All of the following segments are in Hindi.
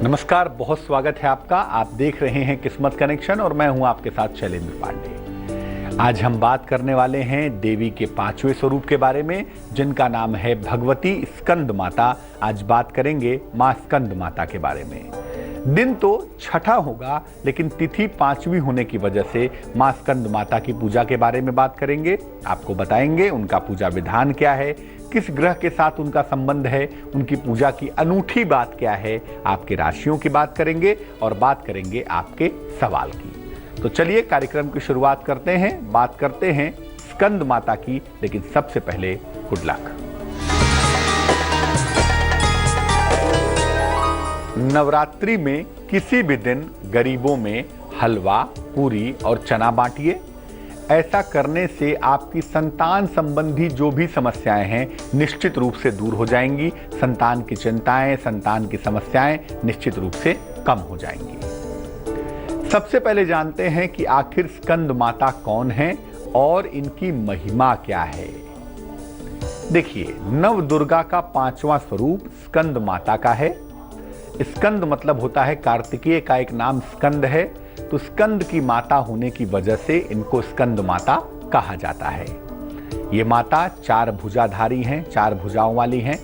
नमस्कार, बहुत स्वागत है आपका। आप देख रहे हैं किस्मत कनेक्शन और मैं हूं आपके साथ शैलेंद्र पांडे। आज हम बात करने वाले हैं देवी के 5वें स्वरूप के बारे में, जिनका नाम है भगवती स्कंद माता। आज बात करेंगे मां स्कंद माता के बारे में। दिन तो छठा होगा, लेकिन तिथि 5वीं होने की वजह से मां स्कंद माता की पूजा के बारे में बात करेंगे। आपको बताएंगे उनका पूजा विधान क्या है, किस ग्रह के साथ उनका संबंध है, उनकी पूजा की अनूठी बात क्या है, आपके राशियों की बात करेंगे और बात करेंगे आपके सवाल की। तो चलिए कार्यक्रम की शुरुआत करते हैं। बात करते हैं स्कंद माता की, लेकिन सबसे पहले गुड लक। नवरात्रि में किसी भी दिन गरीबों में हलवा, पूरी और चना बांटिए। ऐसा करने से आपकी संतान संबंधी जो भी समस्याएं हैं निश्चित रूप से दूर हो जाएंगी। संतान की चिंताएं, संतान की समस्याएं निश्चित रूप से कम हो जाएंगी। सबसे पहले जानते हैं कि आखिर स्कंद माता कौन है और इनकी महिमा क्या है। देखिए, नव दुर्गा का 5वां स्वरूप स्कंद माता का है। स्कंद मतलब होता है कार्तिकेय का एक नाम स्कंद है, तो स्कंद की माता होने की वजह से इनको स्कंद माता कहा जाता है। ये माता 4 भुजाधारी हैं, 4 भुजाओं वाली हैं,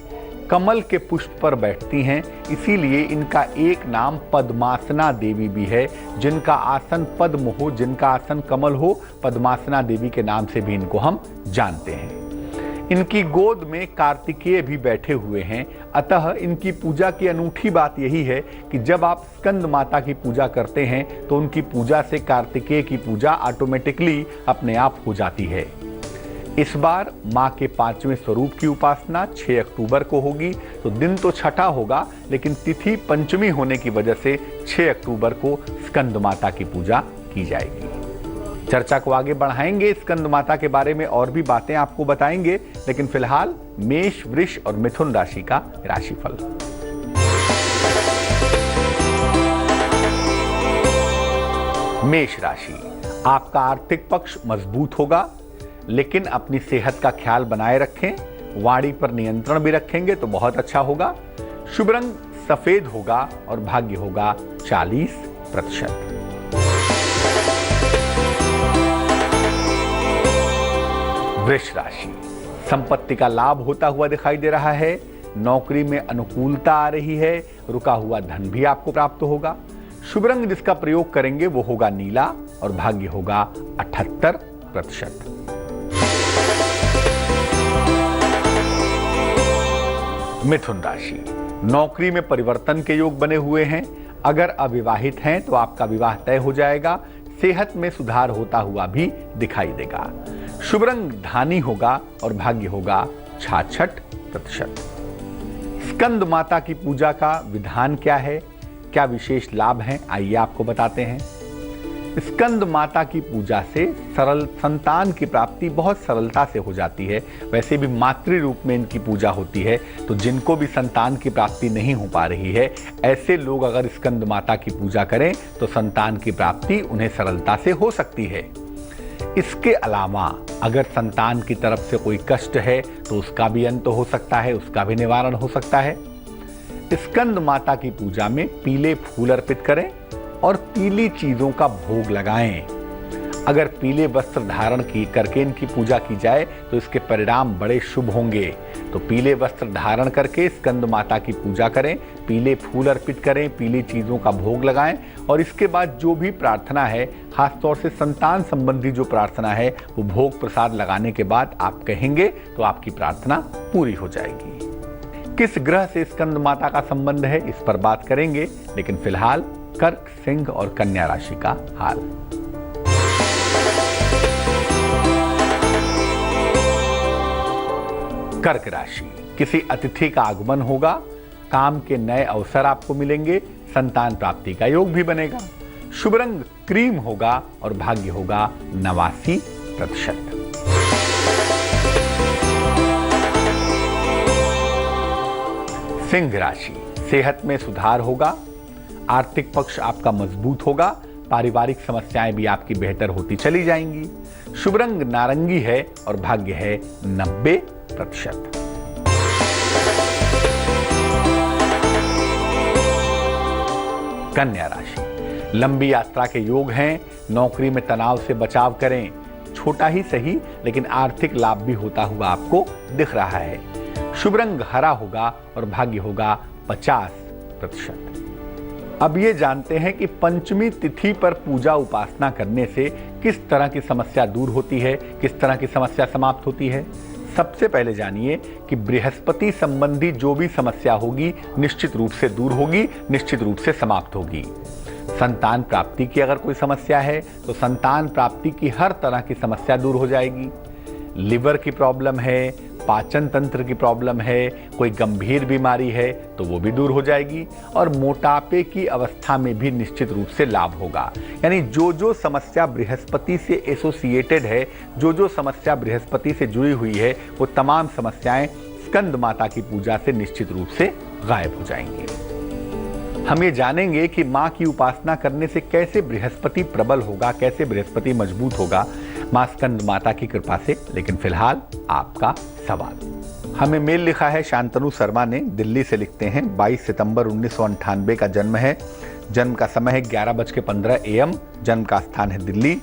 कमल के पुष्प पर बैठती हैं, इसीलिए इनका एक नाम पद्मासना देवी भी है। जिनका आसन पद्म हो, जिनका आसन कमल हो, पद्मासना देवी के नाम से भी इनको हम जानते हैं। इनकी गोद में कार्तिकेय भी बैठे हुए हैं। अतः इनकी पूजा की अनूठी बात यही है कि जब आप स्कंद माता की पूजा करते हैं तो उनकी पूजा से कार्तिकेय की पूजा ऑटोमेटिकली अपने आप हो जाती है। इस बार मां के 5वें स्वरूप की उपासना 6 अक्टूबर को होगी। तो दिन तो छठा होगा, लेकिन तिथि पंचमी होने की वजह से 6 अक्टूबर को स्कंद माता की पूजा की जाएगी। चर्चा को आगे बढ़ाएंगे, स्कंद माता के बारे में और भी बातें आपको बताएंगे, लेकिन फिलहाल मेष, वृष और मिथुन राशि का राशिफल। मेष राशि, आपका आर्थिक पक्ष मजबूत होगा, लेकिन अपनी सेहत का ख्याल बनाए रखें। वाणी पर नियंत्रण भी रखेंगे तो बहुत अच्छा होगा। शुभ रंग सफेद होगा और भाग्य होगा 40%। वृष राशि, संपत्ति का लाभ होता हुआ दिखाई दे रहा है। नौकरी में अनुकूलता आ रही है। रुका हुआ धन भी आपको प्राप्त होगा। शुभ रंग जिसका प्रयोग करेंगे वो होगा नीला और भाग्य होगा 78%। मिथुन राशि, नौकरी में परिवर्तन के योग बने हुए हैं। अगर अविवाहित हैं तो आपका विवाह तय हो जाएगा। सेहत में सुधार होता हुआ भी दिखाई देगा। शुभ रंग धानी होगा और भाग्य होगा 66%। स्कंद माता की पूजा का विधान क्या है, क्या विशेष लाभ हैं, आइए आपको बताते हैं। स्कंद माता की पूजा से सरल संतान की प्राप्ति बहुत सरलता से हो जाती है। वैसे भी मातृ रूप में इनकी पूजा होती है, तो जिनको भी संतान की प्राप्ति नहीं हो पा रही है, ऐसे लोग अगर स्कंद माता की पूजा करें तो संतान की प्राप्ति उन्हें सरलता से हो सकती है। इसके अलावा अगर संतान की तरफ से कोई कष्ट है तो उसका भी अंत हो सकता है, उसका भी निवारण हो सकता है। स्कंद माता की पूजा में पीले फूल अर्पित करें और पीली चीजों का भोग लगाएं। अगर पीले वस्त्र धारण करके इनकी पूजा की जाए तो इसके परिणाम बड़े शुभ होंगे। तो पीले वस्त्र धारण करके स्कंद माता की पूजा करें, पीले फूल अर्पित करें, पीली चीजों का भोग लगाएं और इसके बाद जो भी प्रार्थना है, खासतौर से संतान संबंधी जो प्रार्थना है, वो भोग प्रसाद लगाने के बाद आप कहेंगे तो आपकी प्रार्थना पूरी हो जाएगी। किस ग्रह से स्कंद माता का संबंध है, इस पर बात करेंगे, लेकिन फिलहाल कर्क, सिंह और कन्या राशि का हाल। कर्क राशि, किसी अतिथि का आगमन होगा, काम के नए अवसर आपको मिलेंगे, संतान प्राप्ति का योग भी बनेगा। शुभ रंग क्रीम होगा और भाग्य होगा 89%। सिंह राशि, सेहत में सुधार होगा, आर्थिक पक्ष आपका मजबूत होगा, पारिवारिक समस्याएं भी आपकी बेहतर होती चली जाएंगी। शुभ रंग नारंगी है और भाग्य है 90%। कन्या राशि, लंबी यात्रा के योग हैं। नौकरी में तनाव से बचाव करें। छोटा ही सही लेकिन आर्थिक लाभ भी होता हुआ आपको दिख रहा है। शुभ रंग हरा होगा और भाग्य होगा 50%। अब ये जानते हैं कि पंचमी तिथि पर पूजा उपासना करने से किस तरह की समस्या दूर होती है, किस तरह की समस्या समाप्त होती है। सबसे पहले जानिए कि बृहस्पति संबंधी जो भी समस्या होगी निश्चित रूप से दूर होगी, निश्चित रूप से समाप्त होगी। संतान प्राप्ति की अगर कोई समस्या है तो संतान प्राप्ति की हर तरह की समस्या दूर हो जाएगी। लिवर की प्रॉब्लम है, पाचन तंत्र की प्रॉब्लम है, कोई गंभीर बीमारी है तो वो भी दूर हो जाएगी। और मोटापे की अवस्था में भी निश्चित रूप से लाभ होगा। यानी जो जो समस्या बृहस्पति से एसोसिएटेड है, जो जो समस्या बृहस्पति से जुड़ी हुई है, वो तमाम समस्याएं स्कंद माता की पूजा से निश्चित रूप से गायब हो जाएंगी। हम ये जानेंगे कि माँ की उपासना करने से कैसे बृहस्पति प्रबल होगा, कैसे बृहस्पति मजबूत होगा माँ स्कंद माता की कृपा से। लेकिन फिलहाल आपका सवाल। हमें मेल लिखा है शांतनु शर्मा ने, दिल्ली से लिखते हैं। 22 सितंबर 1998 का जन्म है। जन्म का समय है 11:15 AM। जन्म का स्थान है दिल्ली।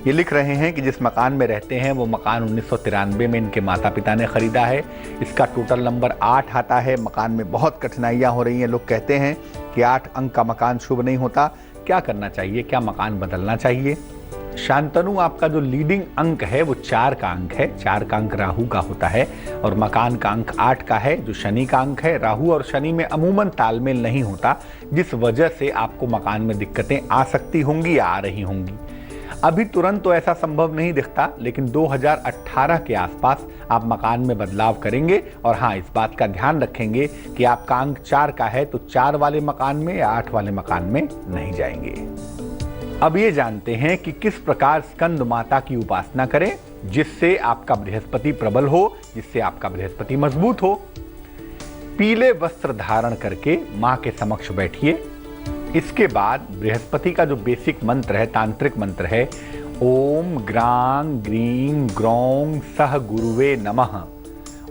ये लिख रहे हैं कि जिस मकान में रहते हैं वो मकान 1993 में इनके माता पिता ने खरीदा है। इसका टोटल नंबर 8 आता है। मकान में बहुत कठिनाइयाँ हो रही हैं। लोग कहते हैं कि 8 अंक का मकान शुभ नहीं होता। क्या करना चाहिए, क्या मकान बदलना चाहिए? शांतनु, आपका जो लीडिंग अंक है वो 4 का अंक है। 4 का अंक राहु का होता है और मकान का अंक 8 का है जो शनि का अंक है। राहु और शनि में अमूमन तालमेल नहीं होता, जिस वजह से आपको मकान में दिक्कतें आ सकती होंगी या आ रही होंगी। अभी तुरंत तो ऐसा संभव नहीं दिखता, लेकिन 2018 के आसपास आप मकान में बदलाव करेंगे। और हाँ, इस बात का ध्यान रखेंगे कि आपका अंक 4 का है तो 4 वाले मकान में या 8 वाले मकान में नहीं जाएंगे। अब ये जानते हैं कि किस प्रकार स्कंद माता की उपासना करें जिससे आपका बृहस्पति प्रबल हो, जिससे आपका बृहस्पति मजबूत हो। पीले वस्त्र धारण करके माँ के समक्ष बैठिए। इसके बाद बृहस्पति का जो बेसिक मंत्र है, तांत्रिक मंत्र है, ओम ग्रां ग्रीं ग्रौं सह गुरुवे नमः।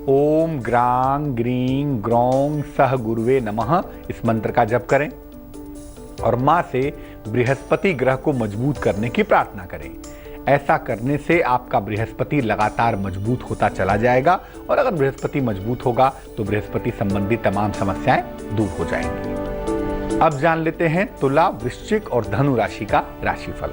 ओम ग्रां ग्रीं ग्रौं सह गुरुवे नमः, इस मंत्र का जप करें और माँ से बृहस्पति ग्रह को मजबूत करने की प्रार्थना करें। ऐसा करने से आपका बृहस्पति लगातार मजबूत होता चला जाएगा और अगर बृहस्पति मजबूत होगा तो बृहस्पति संबंधी तमाम समस्याएं दूर हो जाएंगी। अब जान लेते हैं तुला, वृश्चिक और धनु राशि का राशिफल।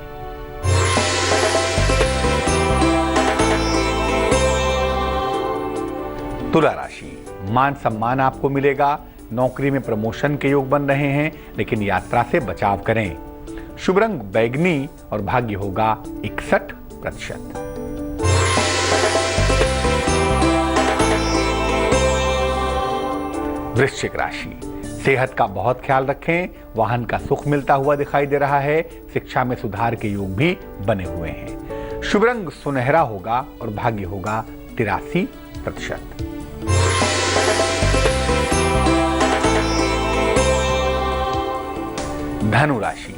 तुला राशि, मान सम्मान आपको मिलेगा। नौकरी में प्रमोशन के योग बन रहे हैं, लेकिन यात्रा से बचाव करें। शुभ रंग बैगनी और भाग्य होगा 61%। वृश्चिक राशि, सेहत का बहुत ख्याल रखें। वाहन का सुख मिलता हुआ दिखाई दे रहा है। शिक्षा में सुधार के योग भी बने हुए हैं। शुभ रंग सुनहरा होगा और भाग्य होगा 83%। धनु राशि,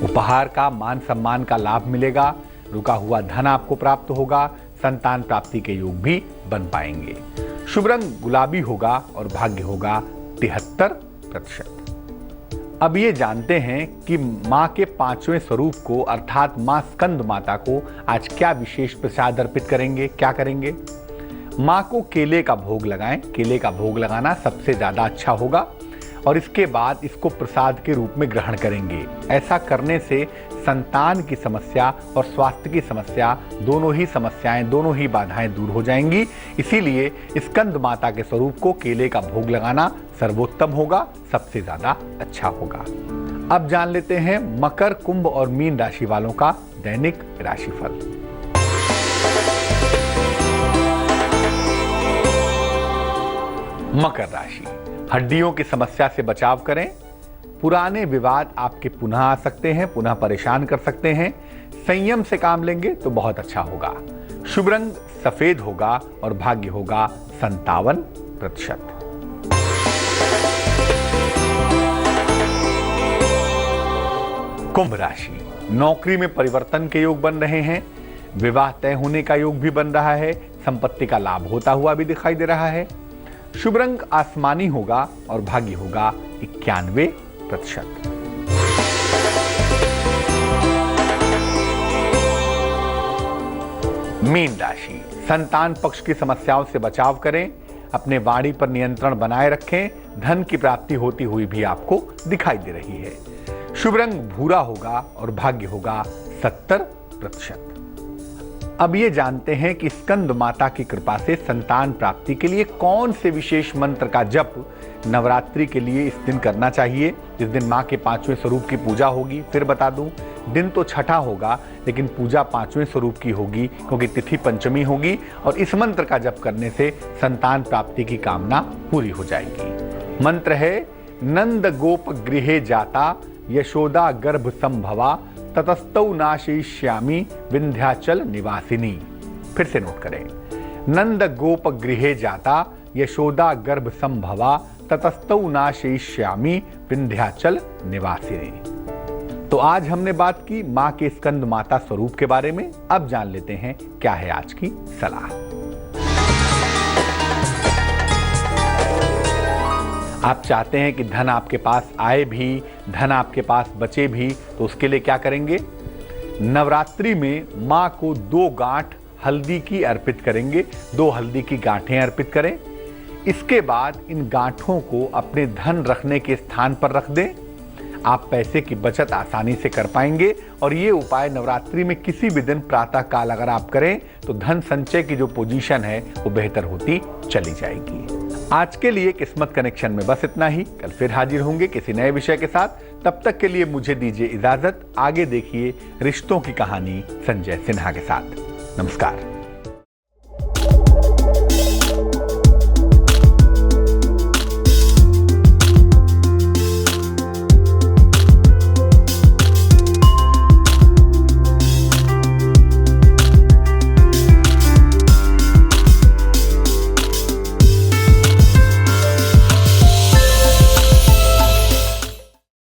उपहार का, मान सम्मान का लाभ मिलेगा। रुका हुआ धन आपको प्राप्त होगा। संतान प्राप्ति के योग भी बन पाएंगे। शुभ रंग गुलाबी होगा और भाग्य होगा 73%। अब ये जानते हैं कि माँ के 5वें स्वरूप को अर्थात माँ स्कंद माता को आज क्या विशेष प्रसाद अर्पित करेंगे, क्या करेंगे। माँ को केले का भोग लगाएं। केले का भोग लगाना सबसे ज्यादा अच्छा होगा और इसके बाद इसको प्रसाद के रूप में ग्रहण करेंगे। ऐसा करने से संतान की समस्या और स्वास्थ्य की समस्या, दोनों ही समस्याएं, दोनों ही बाधाएं दूर हो जाएंगी। इसीलिए स्कंद माता के स्वरूप को केले का भोग लगाना सर्वोत्तम होगा, सबसे ज्यादा अच्छा होगा। अब जान लेते हैं मकर, कुंभ और मीन राशि वालों का दैनिक राशिफल। मकर राशि, हड्डियों की समस्या से बचाव करें। पुराने विवाद आपके पुनः आ सकते हैं, पुनः परेशान कर सकते हैं। संयम से काम लेंगे तो बहुत अच्छा होगा। शुभ रंग सफेद होगा और भाग्य होगा 57%। कुंभ राशि, नौकरी में परिवर्तन के योग बन रहे हैं। विवाह तय होने का योग भी बन रहा है। संपत्ति का लाभ होता हुआ भी दिखाई दे रहा है। शुभ रंग आसमानी होगा और भाग्य होगा 91%। मीन राशि, संतान पक्ष की समस्याओं से बचाव करें, अपने वाणी पर नियंत्रण बनाए रखें, धन की प्राप्ति होती हुई भी आपको दिखाई दे रही है। शुभ रंग भूरा होगा और भाग्य होगा 70%। अब ये जानते हैं कि स्कंद माता की कृपा से संतान प्राप्ति के लिए कौन से विशेष मंत्र का जप नवरात्रि के लिए इस दिन करना चाहिए। इस दिन माँ के 5वें स्वरूप की पूजा होगी। फिर बता दूं, दिन तो छठा होगा लेकिन पूजा 5वें स्वरूप की होगी क्योंकि तिथि पंचमी होगी और इस मंत्र का जप करने से संतान प्राप्ति की कामना पूरी हो जाएगी। मंत्र है नंद गोप गृहे जाता यशोदा गर्भ संभवा ततस्तौ नाशयिष्यामि विंध्याचल निवासिनी। फिर से नोट करें, नंद गोप गृहे जाता यशोदा गर्भ संभवा ततस्तौ नाशयिष्यामि विंध्याचल निवासिनी। तो आज हमने बात की मां के स्कंद माता स्वरूप के बारे में। अब जान लेते हैं क्या है आज की सलाह। आप चाहते हैं कि धन आपके पास आए भी, धन आपके पास बचे भी, तो उसके लिए क्या करेंगे? नवरात्रि में मां को 2 गांठ हल्दी की अर्पित करेंगे, 2 हल्दी की गांठें अर्पित करें। इसके बाद इन गांठों को अपने धन रखने के स्थान पर रख दें। आप पैसे की बचत आसानी से कर पाएंगे और ये उपाय नवरात्रि में किसी भी दिन प्रातः काल अगर आप करें तो धन संचय की जो पोजीशन है वो बेहतर होती चली जाएगी। आज के लिए किस्मत कनेक्शन में बस इतना ही। कल फिर हाजिर होंगे किसी नए विषय के साथ। तब तक के लिए मुझे दीजिए इजाजत। आगे देखिए रिश्तों की कहानी संजय सिन्हा के साथ। नमस्कार।